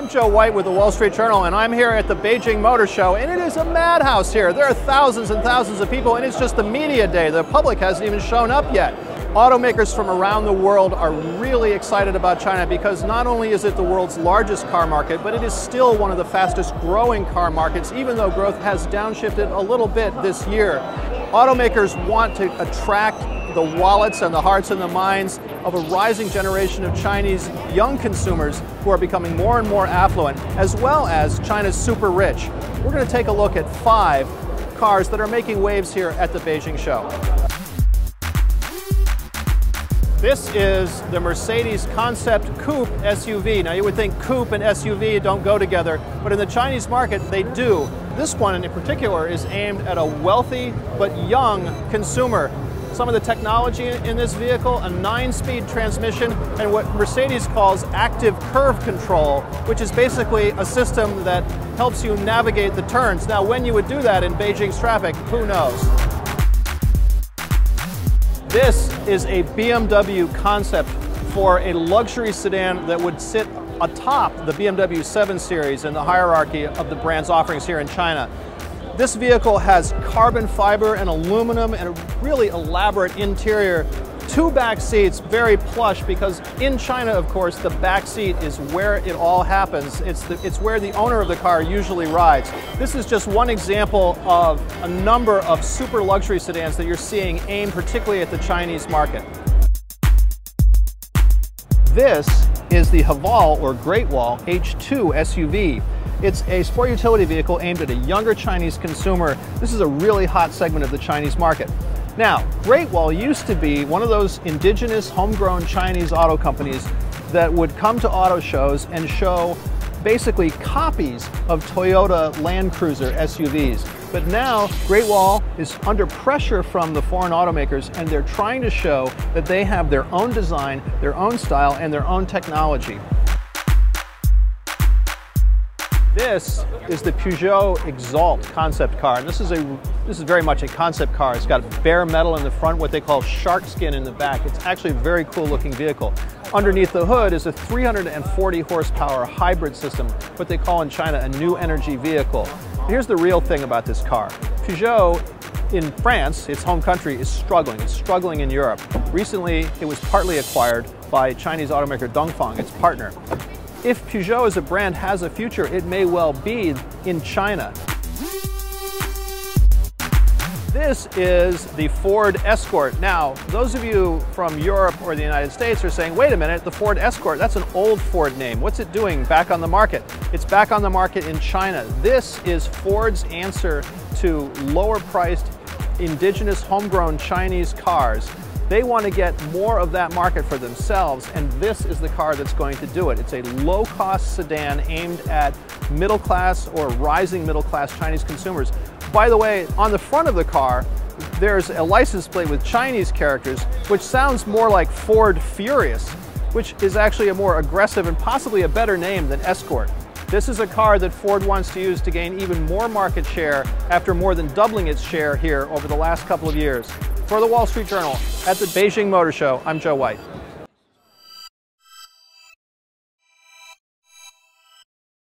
I'm Joe White with the Wall Street Journal, and I'm here at the Beijing Motor Show, and it is a madhouse here. There are thousands and thousands of people, and it's just the media day. The public hasn't even shown up yet. Automakers from around the world are really excited about China because not only is it the world's largest car market, but it is still one of the fastest growing car markets, even though growth has downshifted a little bit this year. Automakers want to attract the wallets and the hearts and the minds of a rising generation of Chinese young consumers who are becoming more and more affluent, as well as China's super rich. We're going to take a look at 5 cars that are making waves here at the Beijing show. This is the Mercedes Concept Coupe SUV. Now you would think coupe and SUV don't go together, but in the Chinese market they do. This one in particular is aimed at a wealthy but young consumer. Some of the technology in this vehicle, a 9-speed transmission and what Mercedes calls active curve control, which is basically a system that helps you navigate the turns. Now when you would do that in Beijing's traffic, who knows? This is a BMW concept for a luxury sedan that would sit atop the BMW 7 Series in the hierarchy of the brand's offerings here in China. This vehicle has carbon fiber and aluminum and a really elaborate interior. 2 back seats, very plush, because in China, of course, the back seat is where it all happens. It's where the owner of the car usually rides. This is just one example of a number of super luxury sedans that you're seeing aimed particularly at the Chinese market. This is the Haval, or Great Wall, H2 SUV. It's a sport utility vehicle aimed at a younger Chinese consumer. This is a really hot segment of the Chinese market. Now, Great Wall used to be one of those indigenous, homegrown Chinese auto companies that would come to auto shows and show basically copies of Toyota Land Cruiser SUVs. But now, Great Wall is under pressure from the foreign automakers, and they're trying to show that they have their own design, their own style, and their own technology. This is the Peugeot Exalt concept car, and this is very much a concept car. It's got bare metal in the front, what they call shark skin in the back. It's actually a very cool looking vehicle. Underneath the hood is a 340 horsepower hybrid system, what they call in China a new energy vehicle. Here's the real thing about this car. Peugeot in France, its home country, is struggling. It's struggling in Europe. Recently, it was partly acquired by Chinese automaker Dongfeng, its partner. If Peugeot as a brand has a future, it may well be in China. This is the Ford Escort. Now, those of you from Europe or the United States are saying, wait a minute, the Ford Escort, that's an old Ford name. What's it doing back on the market? It's back on the market in China. This is Ford's answer to lower priced, indigenous, homegrown Chinese cars. They want to get more of that market for themselves, and this is the car that's going to do it. It's a low-cost sedan aimed at middle-class or rising middle-class Chinese consumers. By the way, on the front of the car, there's a license plate with Chinese characters, which sounds more like Ford Furious, which is actually a more aggressive and possibly a better name than Escort. This is a car that Ford wants to use to gain even more market share after more than doubling its share here over the last couple of years. For the Wall Street Journal, at the Beijing Motor Show, I'm Joe White.